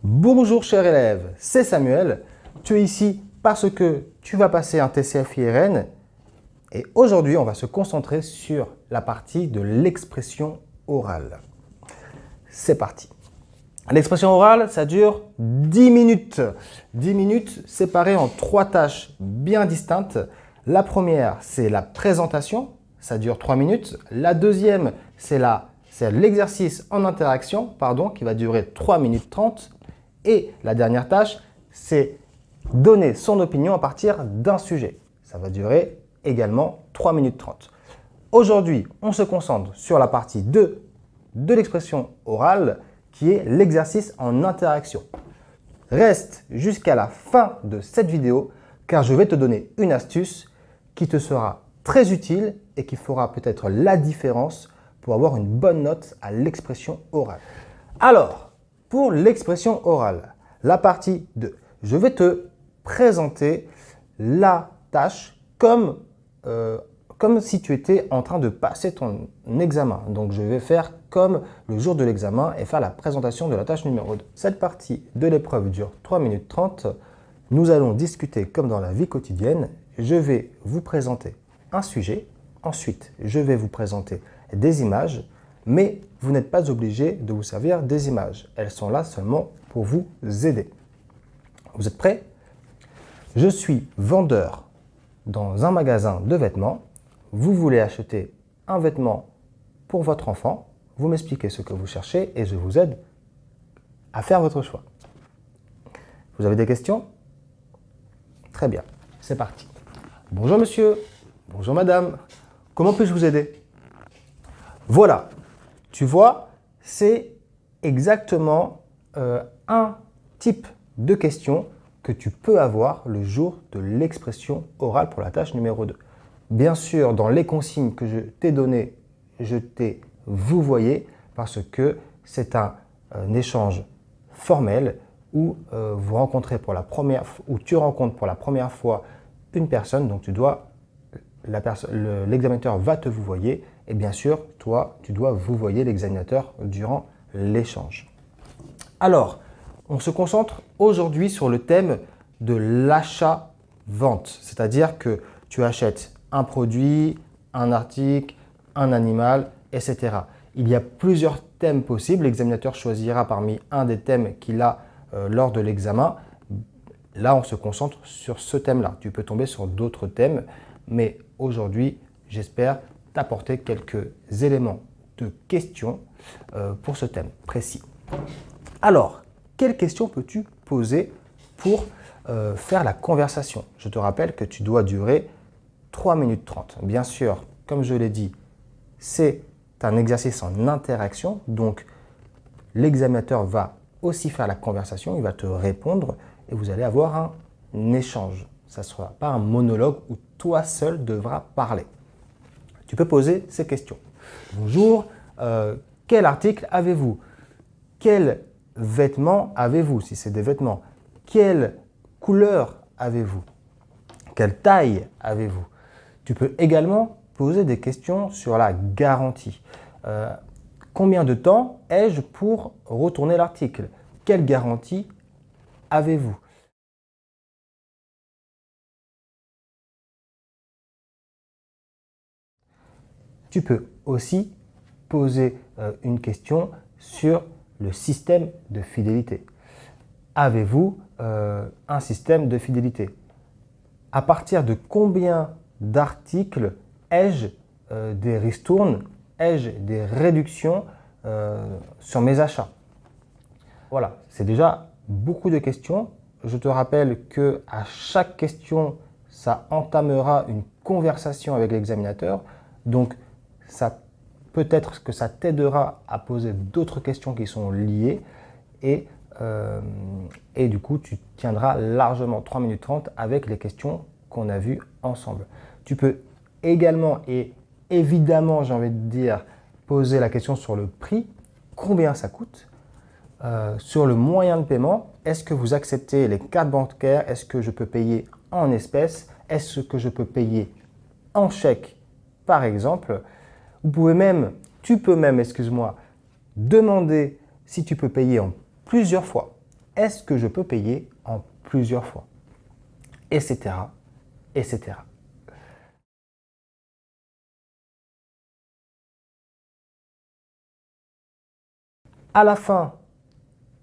Bonjour cher élève, c'est Samuel. Tu es ici parce que tu vas passer un TCF-IRN et aujourd'hui on va se concentrer sur la partie de l'expression orale. C'est parti. L'expression orale, ça dure 10 minutes. 10 minutes séparées en 3 tâches bien distinctes. La première, c'est la présentation, ça dure 3 minutes. La deuxième, c'est l'exercice en interaction, qui va durer 3 minutes 30. Et la dernière tâche, c'est donner son opinion à partir d'un sujet. Ça va durer également 3 minutes 30. Aujourd'hui, on se concentre sur la partie 2 de l'expression orale, qui est l'exercice en interaction. Reste jusqu'à la fin de cette vidéo, car je vais te donner une astuce qui te sera très utile et qui fera peut-être la différence pour avoir une bonne note à l'expression orale. Alors, pour l'expression orale, la partie 2, je vais te présenter la tâche comme si tu étais en train de passer ton examen. Donc, je vais faire comme le jour de l'examen et faire la présentation de la tâche numéro 2. Cette partie de l'épreuve dure 3 minutes 30. Nous allons discuter comme dans la vie quotidienne. Je vais vous présenter un sujet. Ensuite, je vais vous présenter des images, mais vous n'êtes pas obligé de vous servir des images. Elles sont là seulement pour vous aider. Vous êtes prêts? Je suis vendeur dans un magasin de vêtements. Vous voulez acheter un vêtement pour votre enfant. Vous m'expliquez ce que vous cherchez et je vous aide à faire votre choix. Vous avez des questions? Très bien, c'est parti. Bonjour monsieur, bonjour madame, comment puis-je vous aider? Voilà, tu vois, c'est exactement un type de question que tu peux avoir le jour de l'expression orale pour la tâche numéro 2. Bien sûr, dans les consignes que je t'ai données, je t'ai vous voyez parce que c'est un échange formel où vous rencontrez pour la première où tu rencontres pour la première fois une personne, donc l'examinateur va te vous voyer et bien sûr, toi, tu dois vous voyer l'examinateur durant l'échange. Alors, on se concentre aujourd'hui sur le thème de l'achat-vente, c'est-à-dire que tu achètes un produit, un article, un animal, etc. Il y a plusieurs thèmes possibles. L'examinateur choisira parmi un des thèmes qu'il a lors de l'examen. Là, on se concentre sur ce thème-là. Tu peux tomber sur d'autres thèmes, mais aujourd'hui, j'espère t'apporter quelques éléments de questions pour ce thème précis. Alors, quelles questions peux-tu poser pour faire la conversation? Je te rappelle que tu dois durer 3 minutes 30. Bien sûr, comme je l'ai dit, c'est un exercice en interaction, donc l'examinateur va aussi faire la conversation, il va te répondre et vous allez avoir un échange. Ça ne sera pas un monologue où toi seul devras parler. Tu peux poser ces questions. Bonjour, quel article avez-vous? Quels vêtements avez-vous si c'est des vêtements? Quelle couleur avez-vous? Quelle taille avez-vous? Tu peux également poser des questions sur la garantie. Combien de temps ai-je pour retourner l'article? Quelle garantie avez-vous? Tu peux aussi poser une question sur le système de fidélité. Avez-vous un système de fidélité? À partir de combien d'articles ai-je des ristournes, ai-je des réductions sur mes achats? Voilà, c'est déjà beaucoup de questions. Je te rappelle qu'à chaque question, ça entamera une conversation avec l'examinateur. Donc, peut-être que ça t'aidera à poser d'autres questions qui sont liées et du coup, tu tiendras largement 3 minutes 30 avec les questions qu'on a vues ensemble. Tu peux également et évidemment, j'ai envie de dire, poser la question sur le prix, combien ça coûte, sur le moyen de paiement, est-ce que vous acceptez les cartes bancaires, est-ce que je peux payer en espèces, est-ce que je peux payer en chèque par exemple. Tu peux même, demander si tu peux payer en plusieurs fois. Est-ce que je peux payer en plusieurs fois? Etc. etc. À la fin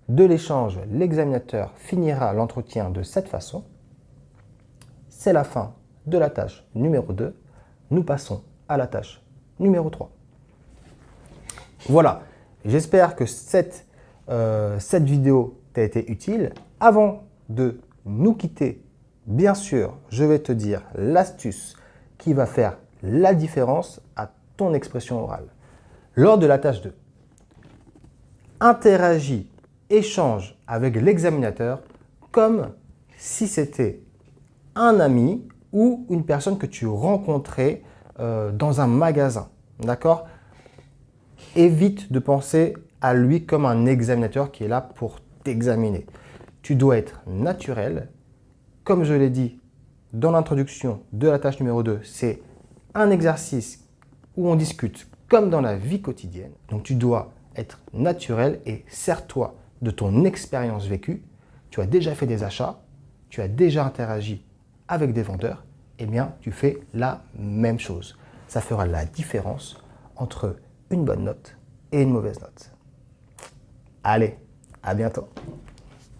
de l'échange, l'examinateur finira l'entretien de cette façon. C'est la fin de la tâche numéro 2. Nous passons à la tâche numéro 3. Voilà, j'espère que cette vidéo t'a été utile. Avant de nous quitter, bien sûr, je vais te dire l'astuce qui va faire la différence à ton expression orale. Lors de la tâche 2, interagis, échange avec l'examinateur comme si c'était un ami ou une personne que tu rencontrais dans un magasin. D'accord? Évite de penser à lui comme un examinateur qui est là pour t'examiner. Tu dois être naturel. Comme je l'ai dit dans l'introduction de la tâche numéro 2, c'est un exercice où on discute comme dans la vie quotidienne. Donc tu dois être naturel et sers-toi de ton expérience vécue. Tu as déjà fait des achats, tu as déjà interagi avec des vendeurs, eh bien tu fais la même chose. Ça fera la différence entre une bonne note et une mauvaise note. Allez, à bientôt.